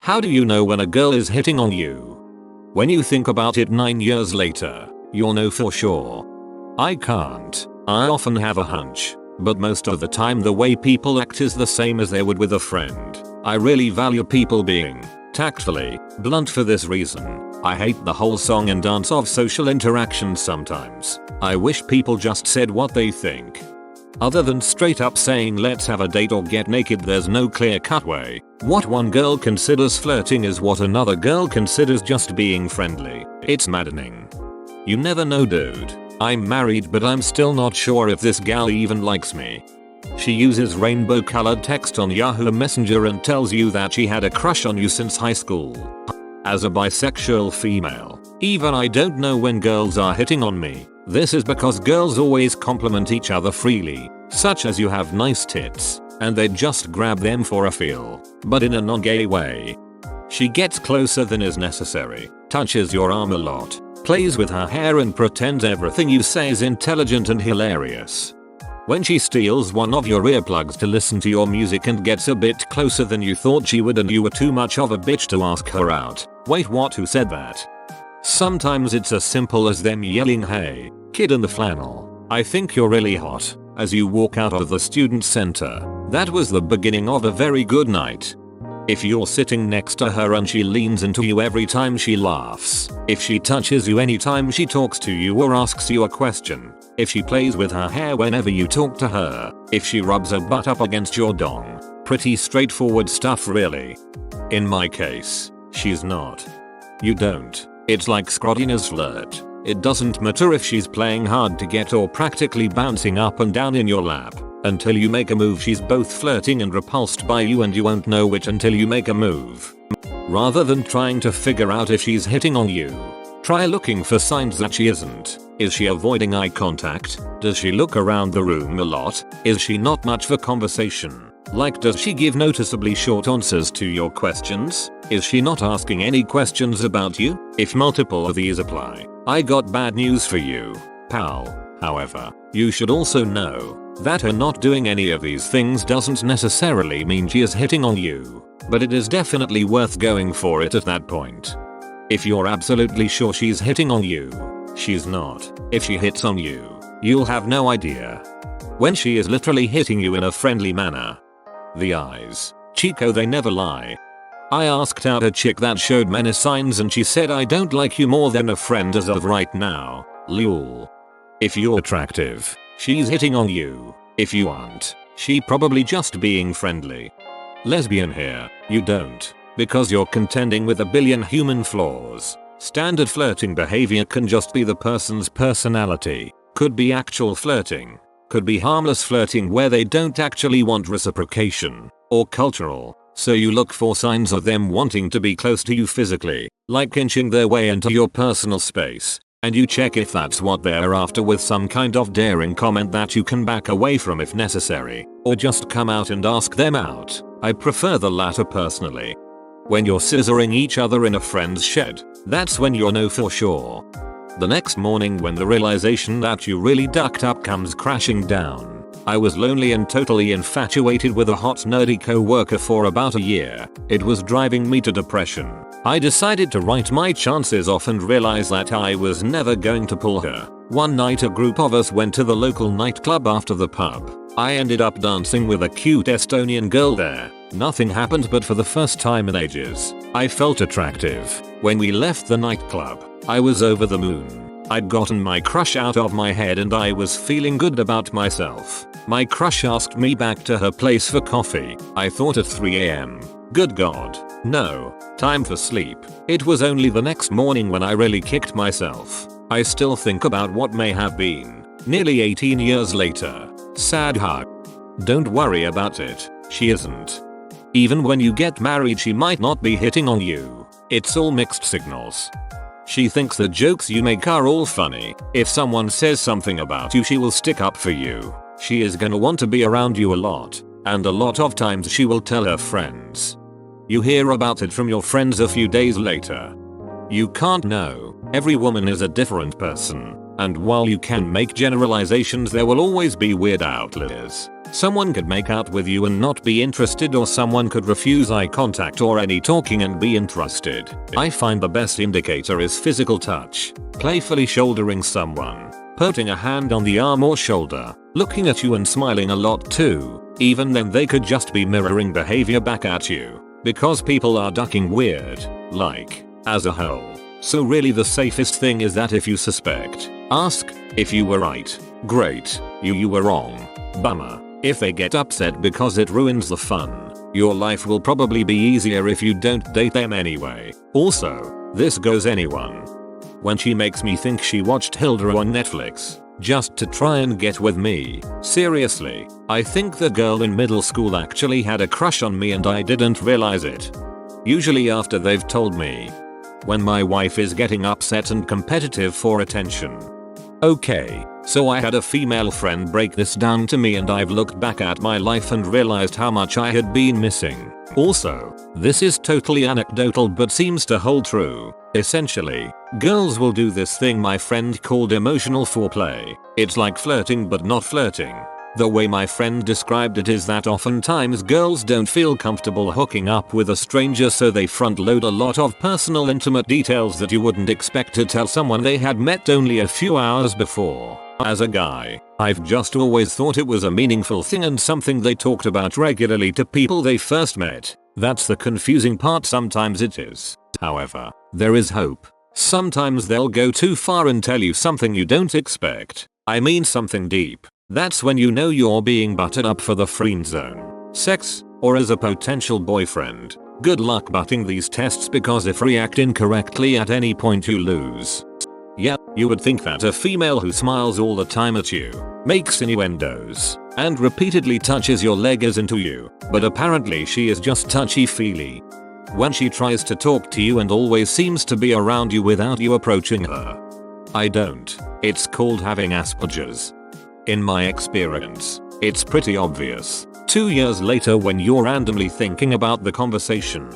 How do you know when a girl is hitting on you? When you think about it 9 years later, you'll know for sure. I can't. I often have a hunch, but most of the time the way people act is the same as they would with a friend. I really value people being tactfully blunt for this reason. I hate the whole song and dance of social interactions sometimes. I wish people just said what they think. Other than straight up saying let's have a date or get naked, there's no clear cut way. What one girl considers flirting is what another girl considers just being friendly. It's maddening. You never know, dude. I'm married but I'm still not sure if this gal even likes me. She uses rainbow colored text on Yahoo Messenger and tells you that she had a crush on you since high school. As a bisexual female, even I don't know when girls are hitting on me. This is because girls always compliment each other freely, such as you have nice tits, and they just grab them for a feel, but in a non-gay way. She gets closer than is necessary, touches your arm a lot, plays with her hair and pretends everything you say is intelligent and hilarious. When she steals one of your earplugs to listen to your music and gets a bit closer than you thought she would and you were too much of a bitch to ask her out. Wait, what? Who said that? Sometimes it's as simple as them yelling, "Hey, kid in the flannel, I think you're really hot," as you walk out of the student center. That was the beginning of a very good night. If you're sitting next to her and she leans into you every time she laughs, if she touches you anytime she talks to you or asks you a question, if she plays with her hair whenever you talk to her, if she rubs her butt up against your dong, pretty straightforward stuff really. In my case, she's not. You don't. It's like Scrodinger's flirt. It doesn't matter if she's playing hard to get or practically bouncing up and down in your lap. Until you make a move, she's both flirting and repulsed by you, and you won't know which until you make a move. Rather than trying to figure out if she's hitting on you, try looking for signs that she isn't. Is she avoiding eye contact? Does she look around the room a lot? Is she not much for conversation? Like, does she give noticeably short answers to your questions? Is she not asking any questions about you? If multiple of these apply, I got bad news for you, pal. However, you should also know that her not doing any of these things doesn't necessarily mean she is hitting on you, but it is definitely worth going for it at that point. If you're absolutely sure she's hitting on you, she's not. If she hits on you, you'll have no idea. When she is literally hitting you in a friendly manner. The eyes. Chico, they never lie. I asked out a chick that showed many signs and she said, "I don't like you more than a friend as of right now." Lol. If you're attractive, she's hitting on you. If you aren't, she probably just being friendly. Lesbian here, you don't, because you're contending with a billion human flaws. Standard flirting behavior can just be the person's personality, could be actual flirting, could be harmless flirting where they don't actually want reciprocation, or cultural, so you look for signs of them wanting to be close to you physically, like inching their way into your personal space. And you check if that's what they're after with some kind of daring comment that you can back away from if necessary, or just come out and ask them out. I prefer the latter personally. When you're scissoring each other in a friend's shed, that's when you'll know for sure. The next morning when the realization that you really ducked up comes crashing down. I was lonely and totally infatuated with a hot nerdy co-worker for about a year. It was driving me to depression. I decided to write my chances off and realize that I was never going to pull her. One night a group of us went to the local nightclub after the pub. I ended up dancing with a cute Estonian girl there. Nothing happened, but for the first time in ages, I felt attractive. When we left the nightclub, I was over the moon. I'd gotten my crush out of my head and I was feeling good about myself. My crush asked me back to her place for coffee. I thought at 3 AM. Good God, no, time for sleep. It was only the next morning when I really kicked myself. I still think about what may have been. Nearly 18 years later. Sad hug. Don't worry about it, she isn't. Even when you get married, she might not be hitting on you. It's all mixed signals. She thinks the jokes you make are all funny. If someone says something about you, she will stick up for you. She is gonna want to be around you a lot, and a lot of times she will tell her friends. You hear about it from your friends a few days later. You can't know. Every woman is a different person, and while you can make generalizations, there will always be weird outliers. Someone could make out with you and not be interested, or someone could refuse eye contact or any talking and be interested. I find the best indicator is physical touch. Playfully shouldering someone, putting a hand on the arm or shoulder, looking at you and smiling a lot too. Even then they could just be mirroring behavior back at you, because people are ducking weird, like, as a whole. So really the safest thing is that if you suspect, ask. If you were right, great. You were wrong, bummer. If they get upset because it ruins the fun, your life will probably be easier if you don't date them anyway. Also, this goes anyone. When she makes me think she watched Hilda on Netflix, just to try and get with me. Seriously, I think the girl in middle school actually had a crush on me and I didn't realize it. Usually after they've told me. When my wife is getting upset and competitive for attention. Okay, so I had a female friend break this down to me and I've looked back at my life and realized how much I had been missing. Also, this is totally anecdotal but seems to hold true. Essentially, girls will do this thing my friend called emotional foreplay. It's like flirting but not flirting. The way my friend described it is that oftentimes girls don't feel comfortable hooking up with a stranger, so they front load a lot of personal intimate details that you wouldn't expect to tell someone they had met only a few hours before. As a guy, I've just always thought it was a meaningful thing and something they talked about regularly to people they first met. That's the confusing part, sometimes it is. However, there is hope. Sometimes they'll go too far and tell you something you don't expect. I mean something deep. That's when you know you're being buttered up for the friend zone, sex, or as a potential boyfriend. Good luck butting these tests, because if react incorrectly at any point you lose. Yeah, you would think that a female who smiles all the time at you, makes innuendos, and repeatedly touches your leg is into you, but apparently she is just touchy-feely. When she tries to talk to you and always seems to be around you without you approaching her. I don't. It's called having Asperger's. In my experience, it's pretty obvious. 2 years later when you're randomly thinking about the conversation.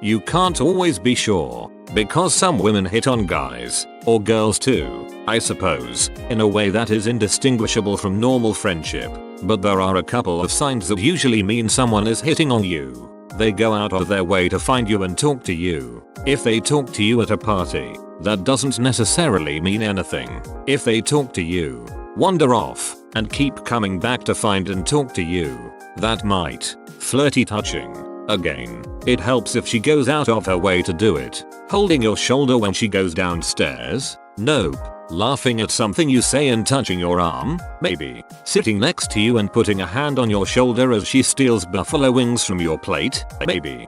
You can't always be sure, because some women hit on guys, or girls too, I suppose, in a way that is indistinguishable from normal friendship. But there are a couple of signs that usually mean someone is hitting on you. They go out of their way to find you and talk to you. If they talk to you at a party, that doesn't necessarily mean anything. If they talk to you, wander off, and keep coming back to find and talk to you, that might. Flirty touching. Again, it helps if she goes out of her way to do it. Holding your shoulder when she goes downstairs? Nope. Laughing at something you say and touching your arm? Maybe. Sitting next to you and putting a hand on your shoulder as she steals buffalo wings from your plate? Maybe.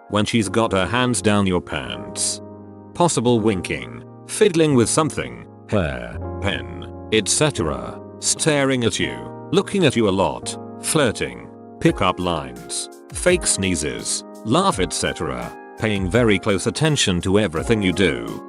When she's got her hands down your pants? Possible winking. Fiddling with something. Hair. Pen. Etc. Staring at you. Looking at you a lot. Flirting. Pick-up lines. Fake sneezes. Laugh, etc. Paying very close attention to everything you do.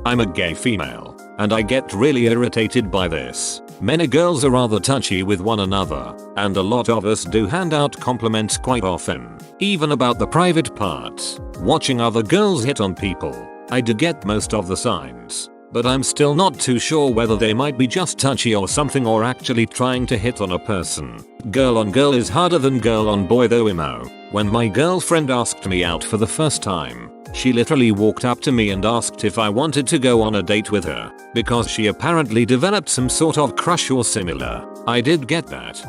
I'm a gay female, and I get really irritated by this. Many girls are rather touchy with one another, and a lot of us do hand out compliments quite often, even about the private parts. Watching other girls hit on people, I do get most of the signs, but I'm still not too sure whether they might be just touchy or something, or actually trying to hit on a person. Girl on girl is harder than girl on boy though, emo. When my girlfriend asked me out for the first time, she literally walked up to me and asked if I wanted to go on a date with her, because she apparently developed some sort of crush or similar. I did get that.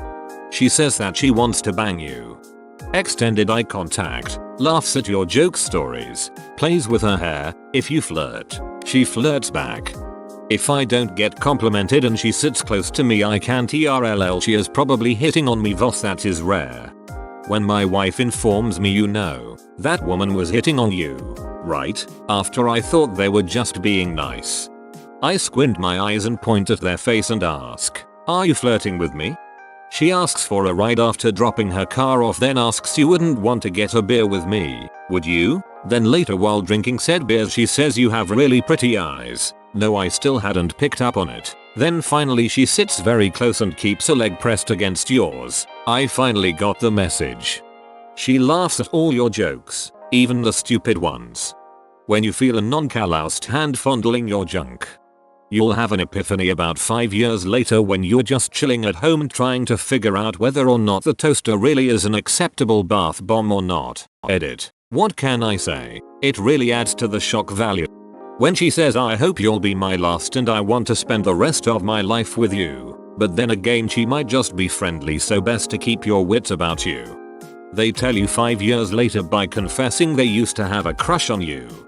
She says that she wants to bang you. Extended eye contact, laughs at your joke stories, plays with her hair. If you flirt, she flirts back. If I don't get complimented and she sits close to me, I can TRLL she is probably hitting on me. Voss, that is rare. When my wife informs me, you know, that woman was hitting on you, right? After I thought they were just being nice. I squint my eyes and point at their face and ask, are you flirting with me? She asks for a ride after dropping her car off, then asks, you wouldn't want to get a beer with me, would you? Then later while drinking said beers she says, you have really pretty eyes. No, I still hadn't picked up on it. Then finally she sits very close and keeps a leg pressed against yours. I finally got the message. She laughs at all your jokes, even the stupid ones. When you feel a non-calloused hand fondling your junk. You'll have an epiphany about 5 years later when you're just chilling at home trying to figure out whether or not the toaster really is an acceptable bath bomb or not. Edit. What can I say? It really adds to the shock value. When she says I hope you'll be my last and I want to spend the rest of my life with you. But then again she might just be friendly, so best to keep your wits about you. They tell you 5 years later by confessing they used to have a crush on you.